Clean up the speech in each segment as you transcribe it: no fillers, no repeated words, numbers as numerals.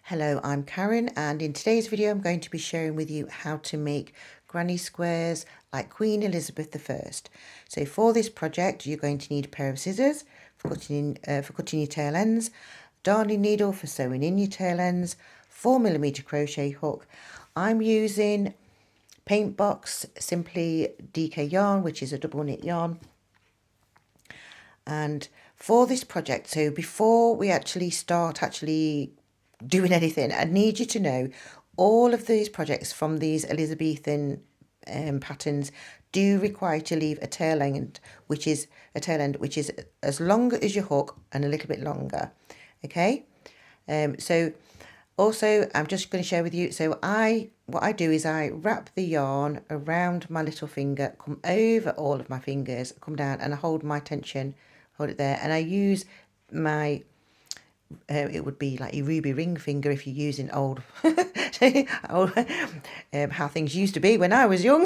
Hello, I'm Karen, and in today's video I'm going to be sharing with you how to make granny squares like Queen Elizabeth I. So for this project you're going to need a pair of scissors for cutting your tail ends, darning needle for sewing in your tail ends, 4mm crochet hook. I'm using Paint Box Simply DK yarn, which is a double knit yarn. And for this project, so before we start doing anything, I need you to know all of these projects from these Elizabethan patterns do require to leave a tail end, which is as long as your hook and a little bit longer. Okay, so also I'm just going to share with you. So what I do is I wrap the yarn around my little finger, come over all of my fingers, come down, and I hold my tension, hold it there, and I use my it would be like your ruby ring finger if you're using old, how things used to be when I was young.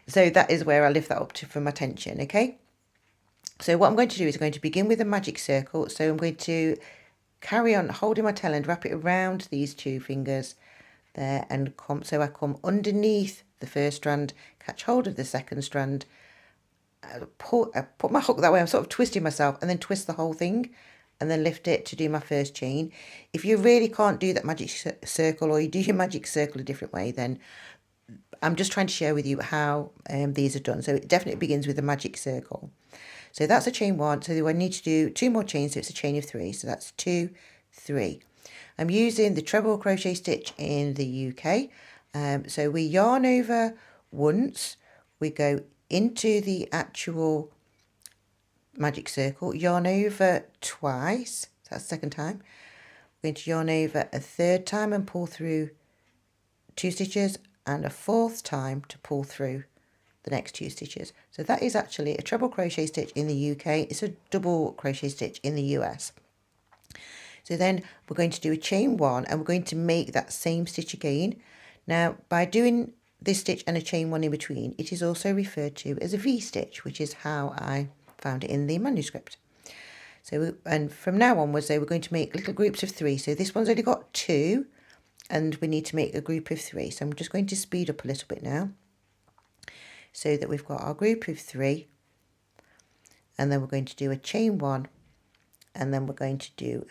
So that is where I lift that up to for my tension. Okay, so what I'm going to do is I'm going to begin with a magic circle. So I'm going to carry on holding my tail end, wrap it around these two fingers there, and so I come underneath the first strand, catch hold of the second strand, I put my hook that way, I'm sort of twisting myself, and then twist the whole thing and then lift it to do my first chain. If you really can't do that magic circle, or you do your magic circle a different way, then I'm just trying to share with you how these are done. So it definitely begins with a magic circle. So that's a chain one. So I need to do 2 more chains, so it's a chain of 3. So that's 2, 3. I'm using the treble crochet stitch in the UK. So we yarn over once, we go into the actual magic circle, yarn over twice, that's the second time. We're going to yarn over a third time and pull through 2 stitches, and a fourth time to pull through the next 2 stitches. So that is actually a treble crochet stitch in the UK. It's a double crochet stitch in the US. So then we're going to do a chain 1, and we're going to make that same stitch again. Now by doing this stitch and a chain 1 in between, it is also referred to as a V-stitch, which is how I found it in the manuscript. So and from now onwards, we're going to make little groups of 3. So this one's only got 2, and we need to make a group of 3. So I'm just going to speed up a little bit now, so that we've got our group of 3, and then we're going to do a chain 1, and then we're going to do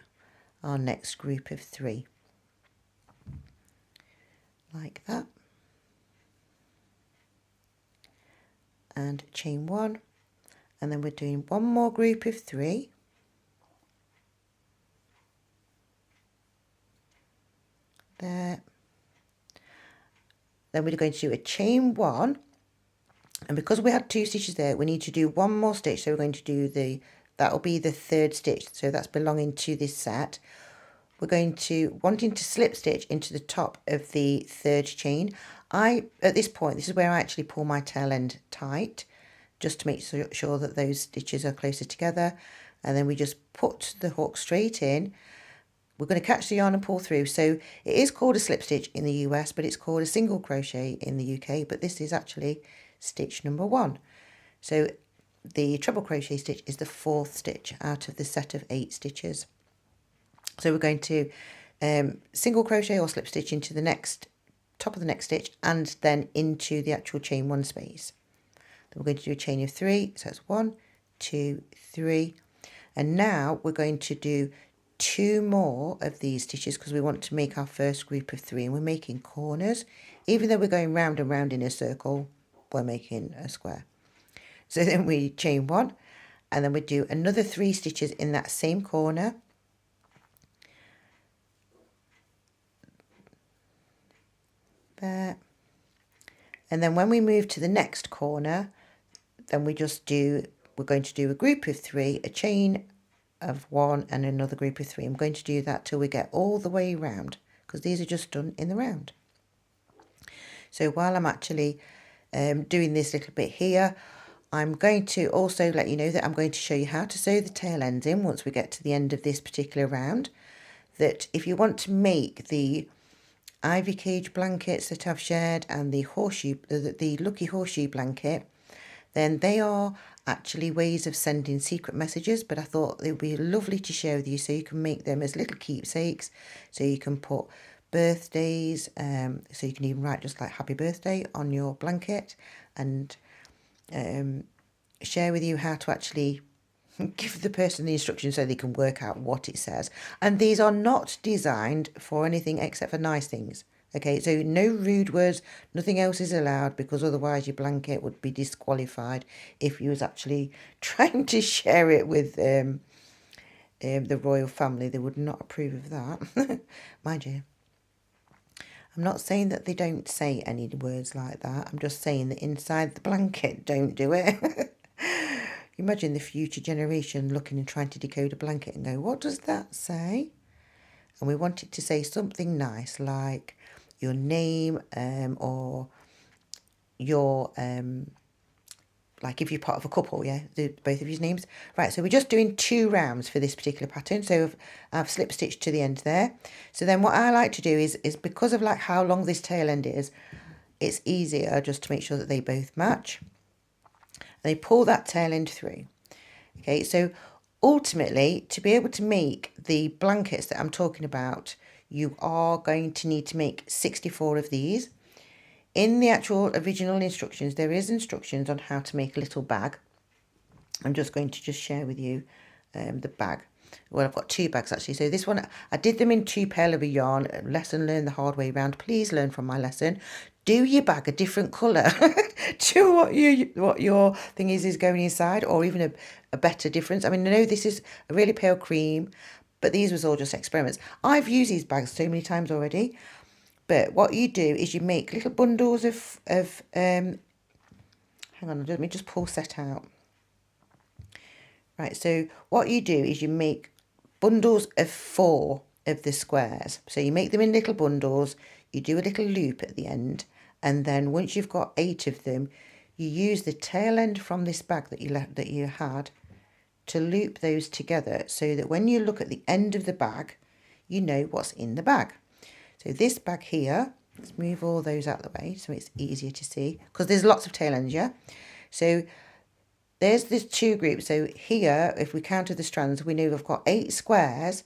our next group of 3 like that, and chain 1, and then we're doing one more group of 3, there. Then we're going to do a chain 1, and because we had 2 stitches there, we need to do one more stitch. So we're going to do that'll be the 3rd stitch, so that's belonging to this set. We're going to wanting to slip stitch into the top of the 3rd chain. At this point, this is where I actually pull my tail end tight, just to make sure that those stitches are closer together, and then we just put the hook straight in. We're going to catch the yarn and pull through. So it is called a slip stitch in the US, but it's called a single crochet in the UK, but this is actually stitch number 1. So the treble crochet stitch is the 4th stitch out of the set of 8 stitches. So we're going to single crochet or slip stitch into the top of the next stitch, and then into the actual chain 1 space. Then we're going to do a chain of 3, so it's 1, 2, 3, and now we're going to do 2 more of these stitches, because we want to make our first group of 3, and we're making corners. Even though we're going round and round in a circle, we're making a square. So then we chain 1, and then we do another 3 stitches in that same corner. There. And then when we move to the next corner, then we're going to do a group of 3, a chain of 1, and another group of 3. I'm going to do that till we get all the way round, because these are just done in the round. So while I'm actually doing this little bit here, I'm going to also let you know that I'm going to show you how to sew the tail ends in once we get to the end of this particular round. That if you want to make the ivy cage blankets that I've shared, and the lucky horseshoe blanket, then they are actually ways of sending secret messages, but I thought they would be lovely to share with you, so you can make them as little keepsakes. So you can put birthdays, so you can even write just like happy birthday on your blanket, and share with you how to actually give the person the instructions so they can work out what it says. And these are not designed for anything except for nice things. Okay, so no rude words, nothing else is allowed, because otherwise your blanket would be disqualified if you was actually trying to share it with the royal family. They would not approve of that. Mind you, I'm not saying that they don't say any words like that. I'm just saying that inside the blanket, don't do it. Imagine the future generation looking and trying to decode a blanket and go, what does that say? And we want it to say something nice, like your name, or your, like if you're part of a couple, yeah, both of your names. Right, so we're just doing 2 rounds for this particular pattern. So I've slip stitched to the end there. So then what I like to do is because of like how long this tail end is, it's easier just to make sure that they both match. They pull that tail end through. Okay, so ultimately, to be able to make the blankets that I'm talking about, you are going to need to make 64 of these. In the actual original instructions, there is instructions on how to make a little bag. I'm just going to just share with you the bag. Well, I've got 2 bags actually. So this one, I did them in 2 pair of yarn. Lesson learned the hard way round. Please learn from my lesson. Do your bag a different colour to what your thing is going inside, or even a better difference. I mean, I know this is a really pale cream, but these was all just experiments. I've used these bags so many times already. But what you do is you make little bundles of hang on, let me just pull set out. Right, so what you do is you make bundles of 4 of the squares. So you make them in little bundles, you do a little loop at the end, and then once you've got 8 of them, you use the tail end from this bag that you had to loop those together, so that when you look at the end of the bag, you know what's in the bag. So this bag here, let's move all those out of the way so it's easier to see, because there's lots of tail ends, yeah? So there's 2 groups. So here, if we counted the strands, we know we've got 8 squares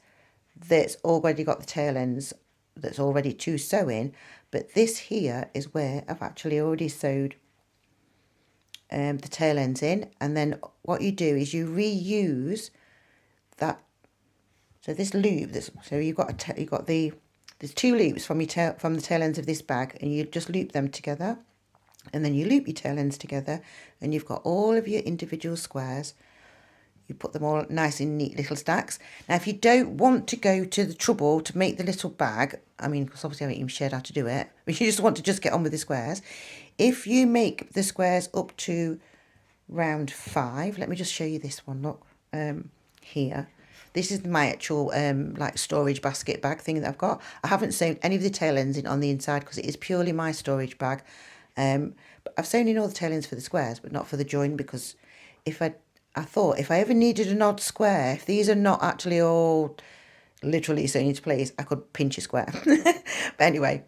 that's already got the tail ends that's already to sew in. But this here is where I've actually already sewed the tail ends in. And then what you do is you reuse that. So this loop, so you've got there's 2 loops from the tail ends of this bag, and you just loop them together. And then you loop your tail ends together, and you've got all of your individual squares. You put them all nice in neat little stacks. Now, if you don't want to go to the trouble to make the little bag, I mean, because obviously I haven't even shared how to do it, but you just want to just get on with the squares. If you make the squares up to round 5, let me just show you this one, look, here. This is my actual like storage basket bag thing that I've got. I haven't sewn any of the tail ends in on the inside because it is purely my storage bag. But I've sewn in all the tail ends for the squares, but not for the join, because I thought if I ever needed an odd square, if these are not actually all literally sewn into place, I could pinch a square. But anyway,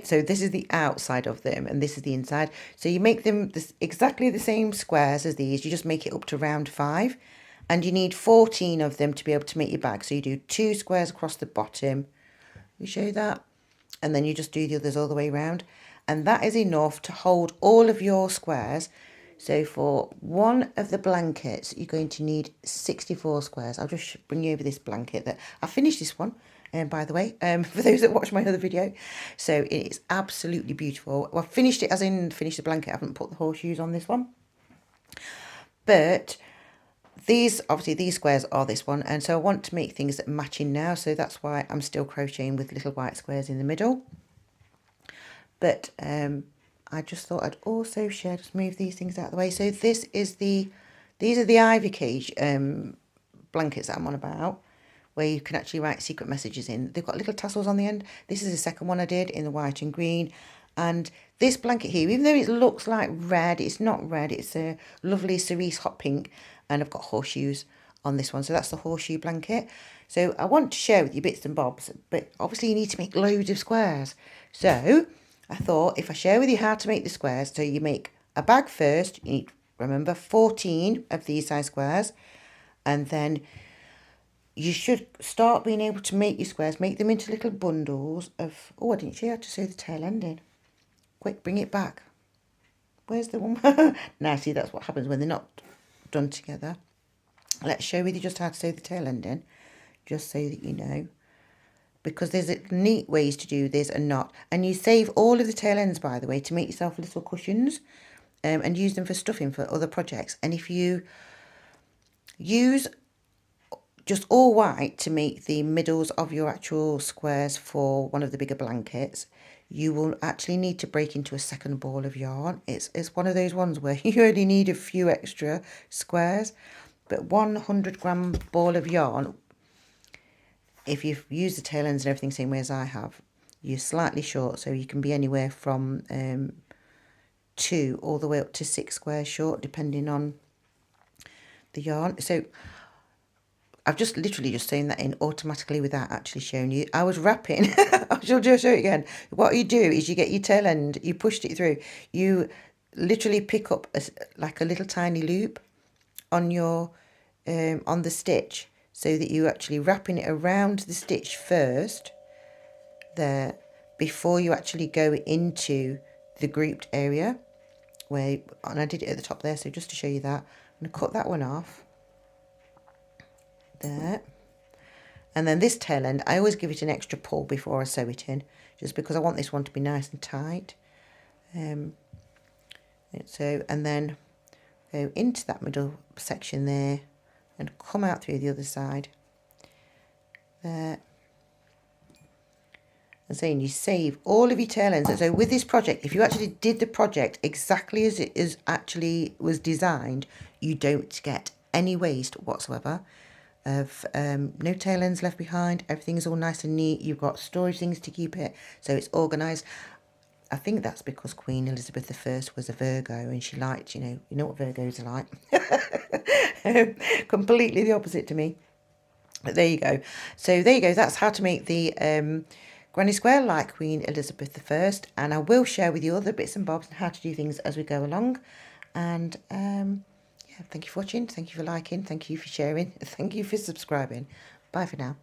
so this is the outside of them and this is the inside. So you make them exactly the same squares as these. You just make it up to round 5, and you need 14 of them to be able to make your bag. So you do 2 squares across the bottom. We show that, and then you just do the others all the way around. And that is enough to hold all of your squares. So for one of the blankets, you're going to need 64 squares. I'll just bring you over this blanket that I finished this one, by the way, for those that watch my other video. So it's absolutely beautiful. Well, I finished it as in finished the blanket. I haven't put the horseshoes on this one. But these squares are this one. And so I want to make things that match in now. So that's why I'm still crocheting with little white squares in the middle. But I just thought I'd also share, just move these things out of the way. So these are the ivy cage blankets that I'm on about, where you can actually write secret messages in. They've got little tassels on the end. This is the second one I did in the white and green. And this blanket here, even though it looks like red, it's not red. It's a lovely cerise hot pink. And I've got horseshoes on this one. So that's the horseshoe blanket. So I want to share with you bits and bobs, but obviously you need to make loads of squares. So I thought if I share with you how to make the squares, so you make a bag first. You need, remember, 14 of these size squares, and then you should start being able to make your squares, make them into little bundles of, oh, I didn't show you how to sew the tail end in. Quick, bring it back. Where's the one? Now, see, that's what happens when they're not done together. Let's show you just how to sew the tail end in, just so that you know. Because there's neat ways to do this and not. And you save all of the tail ends, by the way, to make yourself little cushions and use them for stuffing for other projects. And if you use just all white to make the middles of your actual squares for one of the bigger blankets, you will actually need to break into a second ball of yarn. It's one of those ones where you only need a few extra squares, but 100 gram ball of yarn, if you've used the tail ends and everything same way as I have, you're slightly short, so you can be anywhere from 2 all the way up to 6 squares short, depending on the yarn. So I've just literally just sewn that in automatically without actually showing you. I was wrapping. I shall just show it again. What you do is you get your tail end, you pushed it through. You literally pick up like a little tiny loop on your on the stitch, so that you're actually wrapping it around the stitch first there before you actually go into the grouped area where, and I did it at the top there, so just to show you that, I'm going to cut that one off there. And then this tail end, I always give it an extra pull before I sew it in, just because I want this one to be nice and tight. So, and then go into that middle section there and come out through the other side there. And saying you save all of your tail ends. So with this project, if you actually did the project exactly as it is actually was designed, you don't get any waste whatsoever. Of no tail ends left behind. Everything's all nice and neat. You've got storage things to keep it, so it's organised. I think that's because Queen Elizabeth I was a Virgo, and she liked, you know what Virgos are like. Completely the opposite to me. But there you go. So there you go. That's how to make the Granny Square like Queen Elizabeth I. And I will share with you other bits and bobs and how to do things as we go along. And yeah, thank you for watching. Thank you for liking. Thank you for sharing. Thank you for subscribing. Bye for now.